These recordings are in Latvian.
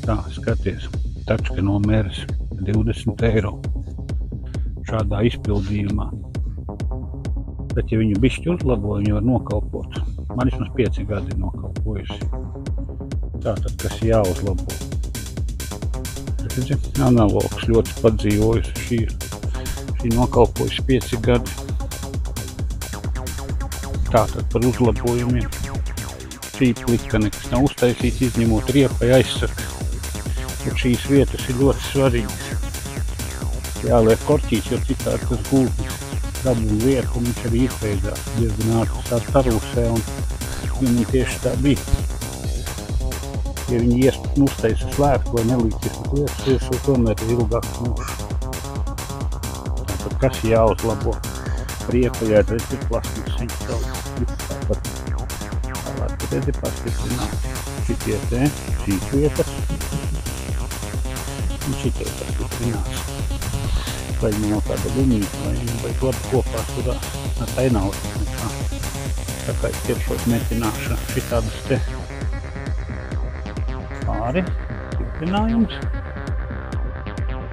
Tā, skaties, tačka no mērs 20 eiro šādā izpildījumā. Bet, ja viņu bišķi uzlabo, viņu var nokalpot. Man vismaz 5 gadi ir nokalpojusi. Tātad, kas jāuzlabo. Redzi, analogs ļoti padzīvojusi. Šī nokalpojusi 5 gadi. Tātad par uzlabojumiem. Šī plika nekas nav uztaisīts, izņemot riepai aizsaka. Bet šīs vietas ir ļoti svarīgas. Jāliek korķīts, jo citādi tas gultnis dabūja lieku, un viņš arī izveidās diezgan ārpus tarūsē, un viņam tieši tā bija. Ja viņi uztaisa slēgt vai nelīdzis lietas, ir tomēr ilgāks mūžs. Tātad, kas jāuzlabo? Riepajā redz ir plasmasīņas daudz. Tāpat tālāk redzi pastiprināt šitie te, šīs vietas. Un šitie pastiprinās. Vai viņam nav tāda lumīta, vai viņam vajag labi kopā turā. Tā ir nav nekā. Tā kā es ķeršos metināšu šitādas te pāri, stiprinājums.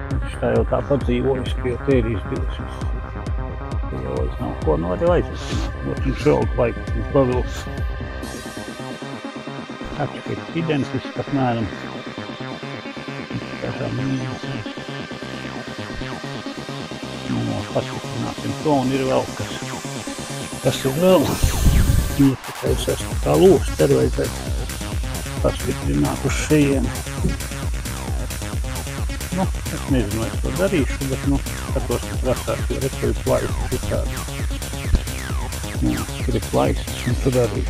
Viņš tā jau tā padzīvojas, ka jau te ir izdevies viss. Te jau vairs nav ko no arī aizvietināt. Viņš vēl vajag uz pavilks. Tačka ir identiski apmēram. Dažām mīnusiem. Pastiprināsim to, un ir vēl kas ir vēl. Ietaisās tā lūsta, vajadzētu pastiprināt uz šejienu. Es nezinu, vai es to darīšu, bet, skatos, ka prasās, jo redzu, ir plaisas šitādi. Tur ir plaisas, un tur arī.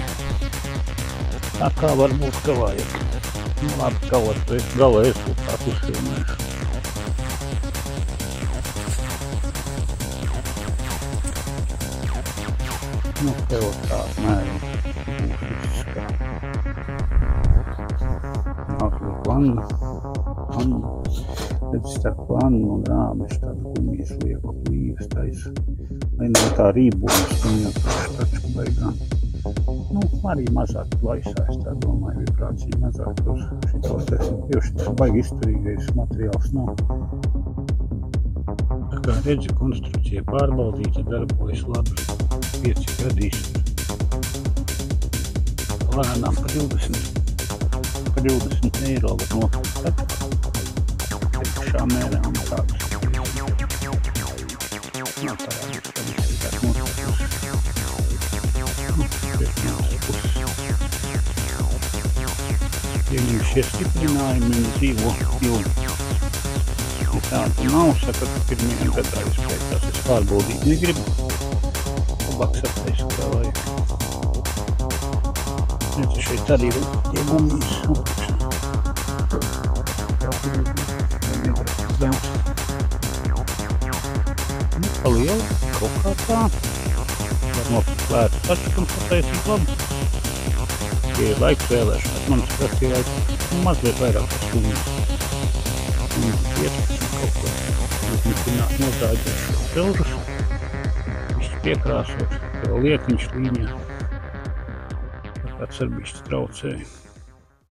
Tā kā varbūt, ka vajag. Labi, gala rezultātu uzfilmēšu. Tev tā apmēram būs izskāt. Atliek vannu. Redz starp vannu un rābešu tādu gumijas lieku plīves taisa. Lai nav tā rībojas, viņam tačku beigām. Arī mazāk plaisā, es tā domāju, vibrācija mazāk uz šitos esmu. Jo šitos baigi izturīgais materiāls nav. Tā kā redzi, konstrukcija pārbaudīta, darbojas labi. 5 gadi iztur. Lēnām par 20 eiro var nopirkt. Priekšā mērā un tādas. Nav parādīts, ka viss ir tāds nopirkus. Viņam šie stiprinājumi, viņi dzīvo ilgi. Ja tādu nav, saka, ka pirmajā gadā izpētās. Es pārbaudīt negribu. Labāk saptais, kā vajag. Redzi, šeit arī ir tie gumijas. Pa lielu, kaut kā tā. Var nopirkt lētu tačku un sataisīt labi. Tie ir laiks vēlēšanās. Man prasīja mazliet vairāk par stundas. 15 kaut ko. Mēs nozāģēšu filtrus. Piekrāsot, jau lietiņš līņā. Kāds ar bišķi traucēja.